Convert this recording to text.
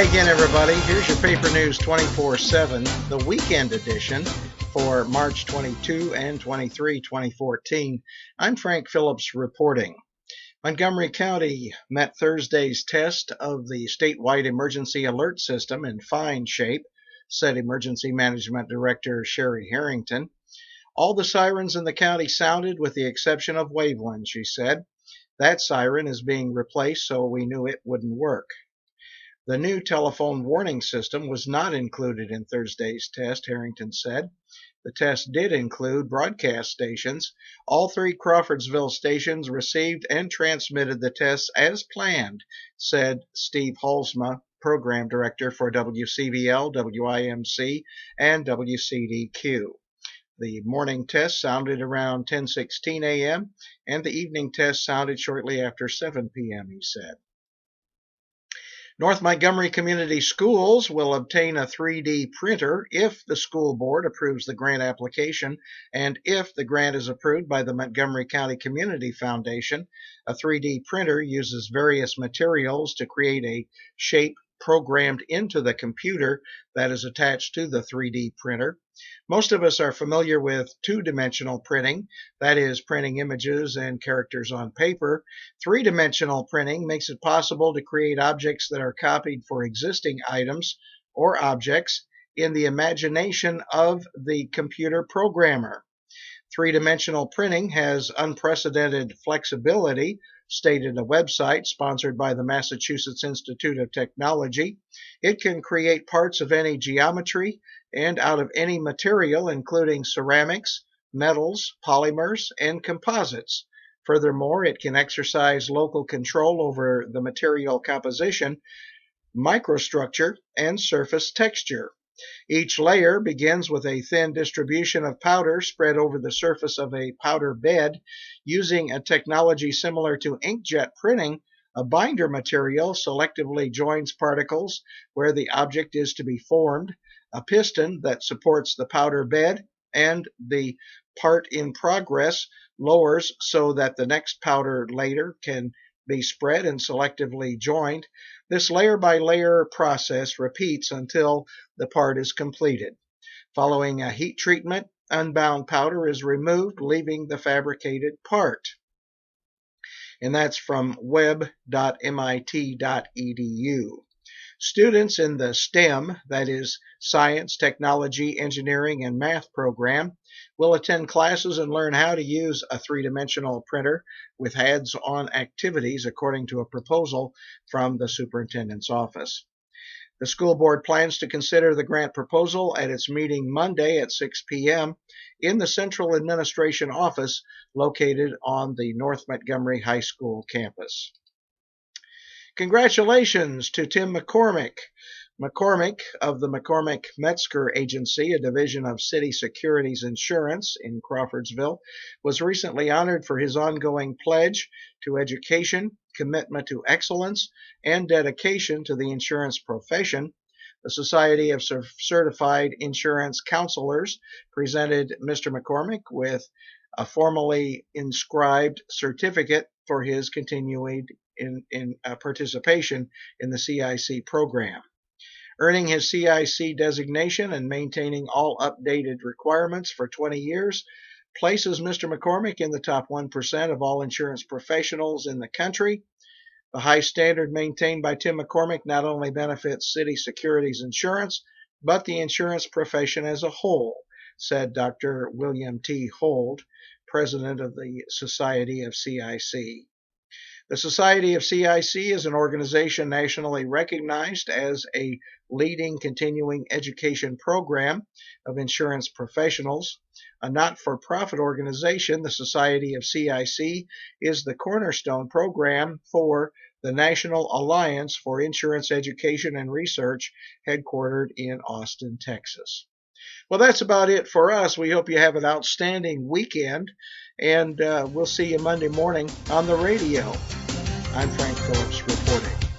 Hi again, everybody. Here's your paper news 24/7, the weekend edition for March 22 and 23, 2014. I'm Frank Phillips reporting. Montgomery County met Thursday's test of the statewide emergency alert system in fine shape, said Emergency Management Director Sherry Harrington. All the sirens in the county sounded with the exception of Waveland, she said. That siren is being replaced, so we knew it wouldn't work. The new telephone warning system was not included in Thursday's test, Harrington said. The test did include broadcast stations. All three Crawfordsville stations received and transmitted the tests as planned, said Steve Halsma, Program Director for WCVL, WIMC, and WCDQ. The morning test sounded around 10:16 a.m., and the evening test sounded shortly after 7 p.m., he said. North Montgomery Community Schools will obtain a 3D printer if the school board approves the grant application and if the grant is approved by the Montgomery County Community Foundation. A 3D printer uses various materials to create a shape programmed into the computer that is attached to the 3D printer. Most of us are familiar with two-dimensional printing, that is, printing images and characters on paper. Three-dimensional printing makes it possible to create objects that are copied for existing items or objects in the imagination of the computer programmer. Three-dimensional printing has unprecedented flexibility, stated a website sponsored by the Massachusetts Institute of Technology. It can create parts of any geometry and out of any material, including ceramics, metals, polymers, and composites. Furthermore, it can exercise local control over the material composition, microstructure, and surface texture. Each layer begins with a thin distribution of powder spread over the surface of a powder bed. Using a technology similar to inkjet printing, a binder material selectively joins particles where the object is to be formed, a piston that supports the powder bed, and the part in progress lowers so that the next powder layer can be spread and selectively joined. This layer-by-layer process repeats until the part is completed. Following a heat treatment, unbound powder is removed, leaving the fabricated part. And that's from web.mit.edu. Students in the STEM, that is, Science, Technology, Engineering, and Math program, will attend classes and learn how to use a three-dimensional printer with hands-on activities, according to a proposal from the superintendent's office. The school board plans to consider the grant proposal at its meeting Monday at 6 p.m. in the Central Administration Office located on the North Montgomery High School campus. Congratulations to Tim McCormick. McCormick of the McCormick-Metzger Agency, a division of City Securities Insurance in Crawfordsville, was recently honored for his ongoing pledge to education, commitment to excellence, and dedication to the insurance profession. The Society of Certified Insurance Counselors presented Mr. McCormick with a formally inscribed certificate for his continued participation in the CIC program. Earning his CIC designation and maintaining all updated requirements for 20 years places Mr. McCormick in the top 1% of all insurance professionals in the country. The high standard maintained by Tim McCormick not only benefits City Securities Insurance, but the insurance profession as a whole, said Dr. William T. Hold, president of the Society of CIC. The Society of CIC is an organization nationally recognized as a leading continuing education program of insurance professionals. A not-for-profit organization, the Society of CIC is the cornerstone program for the National Alliance for Insurance Education and Research, headquartered in Austin, Texas. Well, that's about it for us. We hope you have an outstanding weekend, and we'll see you Monday morning on the radio. I'm Frank Phillips reporting.